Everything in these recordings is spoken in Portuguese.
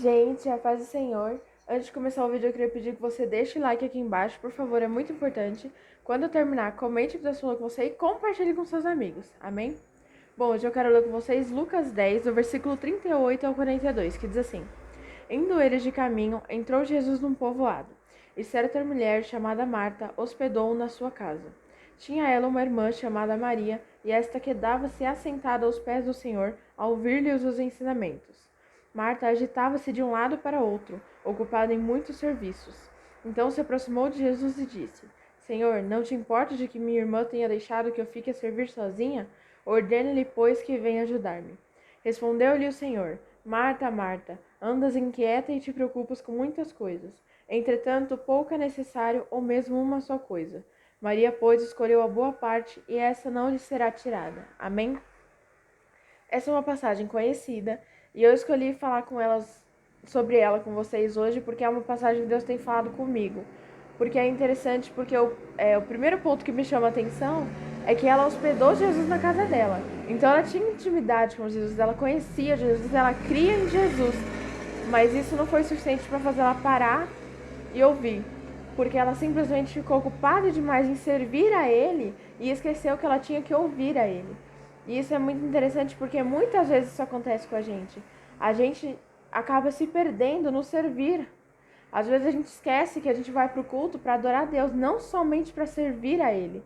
Gente, a paz do Senhor. Antes de começar o vídeo, eu queria pedir que você deixe o like aqui embaixo, por favor, é muito importante. Quando eu terminar, comente o que Deus falou com você e compartilhe com seus amigos. Amém? Bom, hoje eu quero ler com vocês Lucas 10, do versículo 38 ao 42, que diz assim: Indo eles de caminho, entrou Jesus num povoado. E certa mulher, chamada Marta, hospedou-o na sua casa. Tinha ela uma irmã chamada Maria, e esta quedava-se assentada aos pés do Senhor, a ouvir-lhe os ensinamentos. Marta agitava-se de um lado para outro, ocupada em muitos serviços. Então se aproximou de Jesus e disse: Senhor, não te importa de que minha irmã tenha deixado que eu fique a servir sozinha? Ordene-lhe, pois, que venha ajudar-me. Respondeu-lhe o Senhor: Marta, Marta, andas inquieta e te preocupas com muitas coisas. Entretanto, pouco é necessário, ou mesmo uma só coisa. Maria, pois, escolheu a boa parte, e essa não lhe será tirada. Amém? Essa é uma passagem conhecida, e eu escolhi falar sobre ela com vocês hoje, porque é uma passagem que Deus tem falado comigo. Porque é interessante, porque o primeiro ponto que me chama a atenção é que ela hospedou Jesus na casa dela. Então ela tinha intimidade com Jesus, ela conhecia Jesus, ela cria em Jesus. Mas isso não foi suficiente para fazer ela parar e ouvir. Porque ela simplesmente ficou ocupada demais em servir a Ele e esqueceu que ela tinha que ouvir a Ele. E isso é muito interessante porque muitas vezes isso acontece com a gente. A gente acaba se perdendo no servir. Às vezes a gente esquece que a gente vai para o culto para adorar a Deus, não somente para servir a Ele.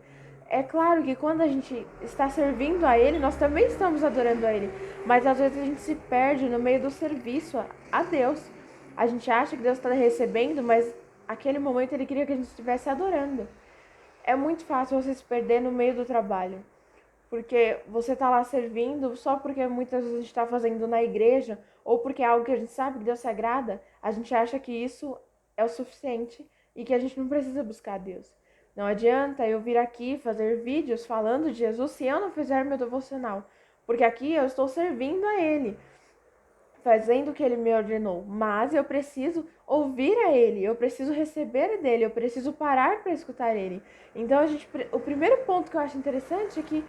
É claro que quando a gente está servindo a Ele, nós também estamos adorando a Ele. Mas às vezes a gente se perde no meio do serviço a Deus. A gente acha que Deus está recebendo, mas aquele momento Ele queria que a gente estivesse adorando. É muito fácil você se perder no meio do trabalho. Porque você está lá servindo só porque muitas vezes a gente está fazendo na igreja ou porque é algo que a gente sabe que Deus se agrada, a gente acha que isso é o suficiente e que a gente não precisa buscar Deus. Não adianta eu vir aqui fazer vídeos falando de Jesus se eu não fizer meu devocional, porque aqui eu estou servindo a Ele, fazendo o que Ele me ordenou, mas eu preciso ouvir a Ele, eu preciso receber dele, eu preciso parar para escutar Ele. Então o primeiro ponto que eu acho interessante é que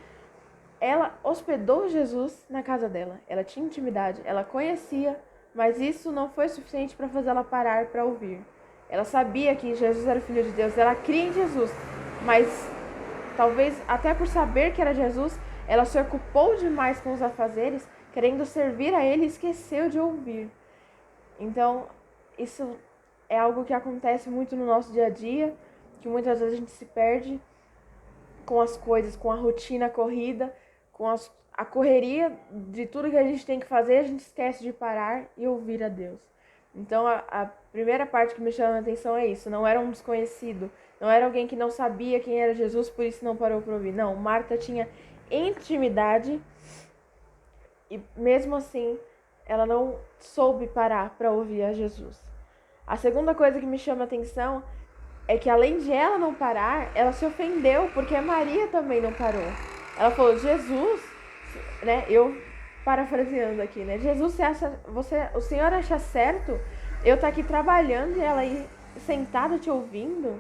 ela hospedou Jesus na casa dela. Ela tinha intimidade, ela conhecia, mas isso não foi suficiente para fazer ela parar para ouvir. Ela sabia que Jesus era o Filho de Deus, ela cria em Jesus, mas talvez até por saber que era Jesus, ela se ocupou demais com os afazeres, querendo servir a Ele e esqueceu de ouvir. Então, isso é algo que acontece muito no nosso dia a dia, que muitas vezes a gente se perde com as coisas, com a rotina corrida, a correria de tudo que a gente tem que fazer, a gente esquece de parar e ouvir a Deus. Então a primeira parte que me chama a atenção é isso, não era um desconhecido, não era alguém que não sabia quem era Jesus, por isso não parou para ouvir. Não, Marta tinha intimidade e mesmo assim ela não soube parar para ouvir a Jesus. A segunda coisa que me chama a atenção é que além de ela não parar, ela se ofendeu porque Maria também não parou. Ela falou: Jesus, né? Eu parafraseando aqui, né? Jesus, o Senhor acha certo eu estar aqui trabalhando e ela aí sentada te ouvindo?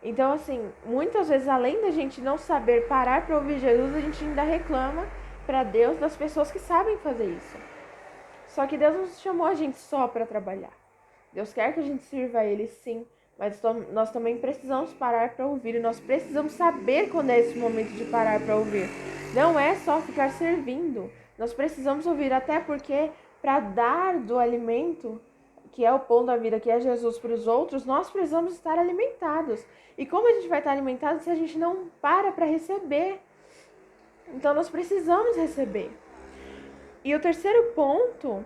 Então, assim, muitas vezes além da gente não saber parar para ouvir Jesus, a gente ainda reclama para Deus das pessoas que sabem fazer isso. Só que Deus não chamou a gente só para trabalhar. Deus quer que a gente sirva a Ele, sim, mas nós também precisamos parar para ouvir. E nós precisamos saber quando é esse momento de parar para ouvir. Não é só ficar servindo. Nós precisamos ouvir, até porque para dar do alimento, que é o pão da vida, que é Jesus para os outros, nós precisamos estar alimentados. E como a gente vai estar alimentado se a gente não para receber? Então nós precisamos receber. E o terceiro ponto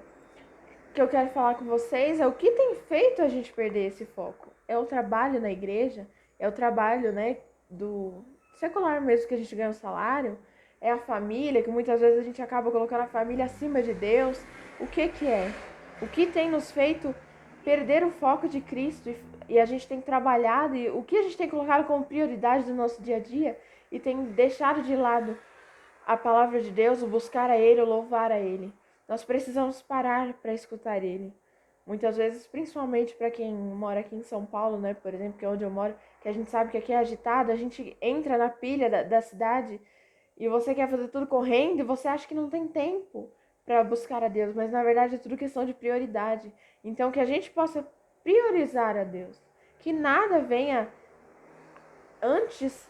que eu quero falar com vocês é o que tem feito a gente perder esse foco. É o trabalho na igreja, é o trabalho, né, do secular mesmo, que a gente ganha um salário, é a família, que muitas vezes a gente acaba colocando a família acima de Deus. O que que é? O que tem nos feito perder o foco de Cristo e a gente tem trabalhado e o que a gente tem colocado como prioridade do nosso dia a dia e tem deixado de lado a palavra de Deus, o buscar a Ele, o louvar a Ele. Nós precisamos parar para escutar Ele. Muitas vezes, principalmente para quem mora aqui em São Paulo, né, por exemplo, que é onde eu moro, que a gente sabe que aqui é agitado, a gente entra na pilha da cidade e você quer fazer tudo correndo e você acha que não tem tempo para buscar a Deus, mas na verdade é tudo questão de prioridade. Então, que a gente possa priorizar a Deus. Que nada venha antes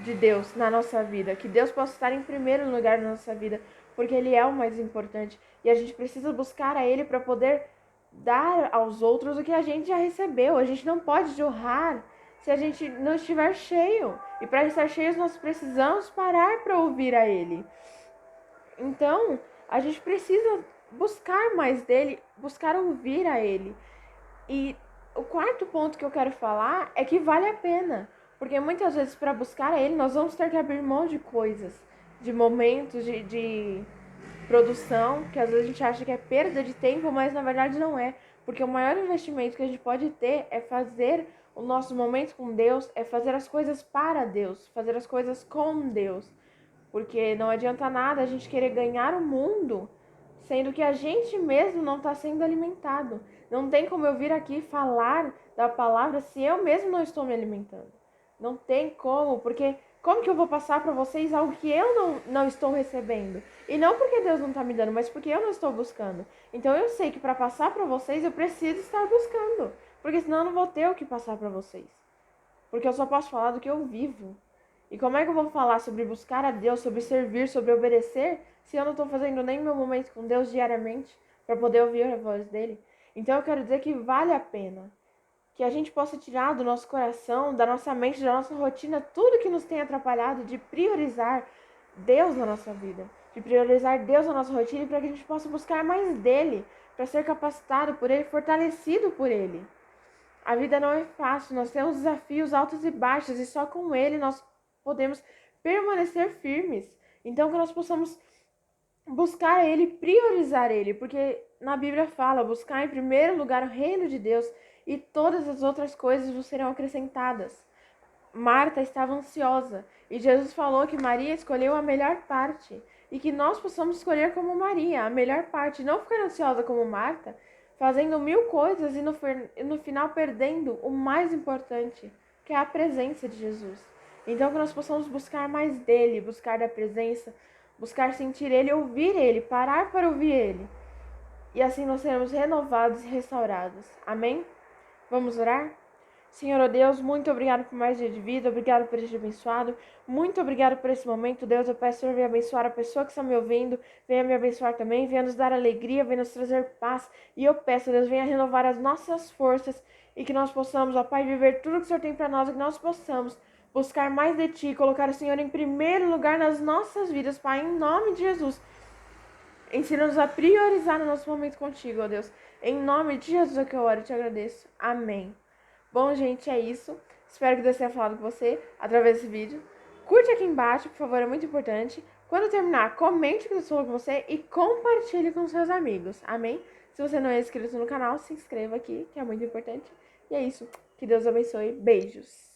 de Deus na nossa vida. Que Deus possa estar em primeiro lugar na nossa vida, porque Ele é o mais importante. E a gente precisa buscar a Ele para poder dar aos outros o que a gente já recebeu. A gente não pode jorrar se a gente não estiver cheio. E para estar cheios, nós precisamos parar para ouvir a Ele. Então, a gente precisa buscar mais dele, buscar ouvir a Ele. E o quarto ponto que eu quero falar é que vale a pena. Porque muitas vezes, para buscar a Ele, nós vamos ter que abrir mão de coisas, de momentos, de produção, que às vezes a gente acha que é perda de tempo, mas na verdade não é. Porque o maior investimento que a gente pode ter é fazer o nosso momento com Deus, é fazer as coisas para Deus, fazer as coisas com Deus. Porque não adianta nada a gente querer ganhar o mundo, sendo que a gente mesmo não está sendo alimentado. Não tem como eu vir aqui falar da palavra se eu mesmo não estou me alimentando. Não tem como, porque como que eu vou passar para vocês algo que eu não estou recebendo? E não porque Deus não está me dando, mas porque eu não estou buscando. Então eu sei que para passar para vocês eu preciso estar buscando, porque senão eu não vou ter o que passar para vocês. Porque eu só posso falar do que eu vivo. E como é que eu vou falar sobre buscar a Deus, sobre servir, sobre obedecer, se eu não estou fazendo nem meu momento com Deus diariamente para poder ouvir a voz dele? Então eu quero dizer que vale a pena. Que a gente possa tirar do nosso coração, da nossa mente, da nossa rotina, tudo que nos tem atrapalhado de priorizar Deus na nossa vida. De priorizar Deus na nossa rotina para que a gente possa buscar mais dele, para ser capacitado por ele, fortalecido por ele. A vida não é fácil, nós temos desafios altos e baixos e só com ele nós podemos permanecer firmes. Então que nós possamos buscar ele, priorizar ele, porque na Bíblia fala, buscar em primeiro lugar o reino de Deus e todas as outras coisas vos serão acrescentadas. Marta estava ansiosa e Jesus falou que Maria escolheu a melhor parte e que nós possamos escolher como Maria a melhor parte, não ficar ansiosa como Marta, fazendo 1000 coisas e no final perdendo o mais importante, que é a presença de Jesus. Então que nós possamos buscar mais dele, buscar da presença, buscar sentir ele, ouvir ele, parar para ouvir ele. E assim nós seremos renovados e restaurados. Amém? Vamos orar? Senhor, ó Deus, muito obrigado por mais dia de vida, obrigado por este abençoado, muito obrigado por esse momento, Deus, eu peço, Senhor, venha abençoar a pessoa que está me ouvindo, venha me abençoar também, venha nos dar alegria, venha nos trazer paz, e eu peço, Deus, venha renovar as nossas forças, e que nós possamos, ó Pai, viver tudo que o Senhor tem para nós, e que nós possamos buscar mais de Ti, colocar o Senhor em primeiro lugar nas nossas vidas, Pai, em nome de Jesus. Ensina-nos a priorizar o nosso momento contigo, ó Deus. Em nome de Jesus é que eu oro e te agradeço. Amém. Bom, gente, é isso. Espero que Deus tenha falado com você através desse vídeo. Curte aqui embaixo, por favor, é muito importante. Quando terminar, comente o que Deus falou com você e compartilhe com seus amigos. Amém? Se você não é inscrito no canal, se inscreva aqui, que é muito importante. E é isso. Que Deus abençoe. Beijos.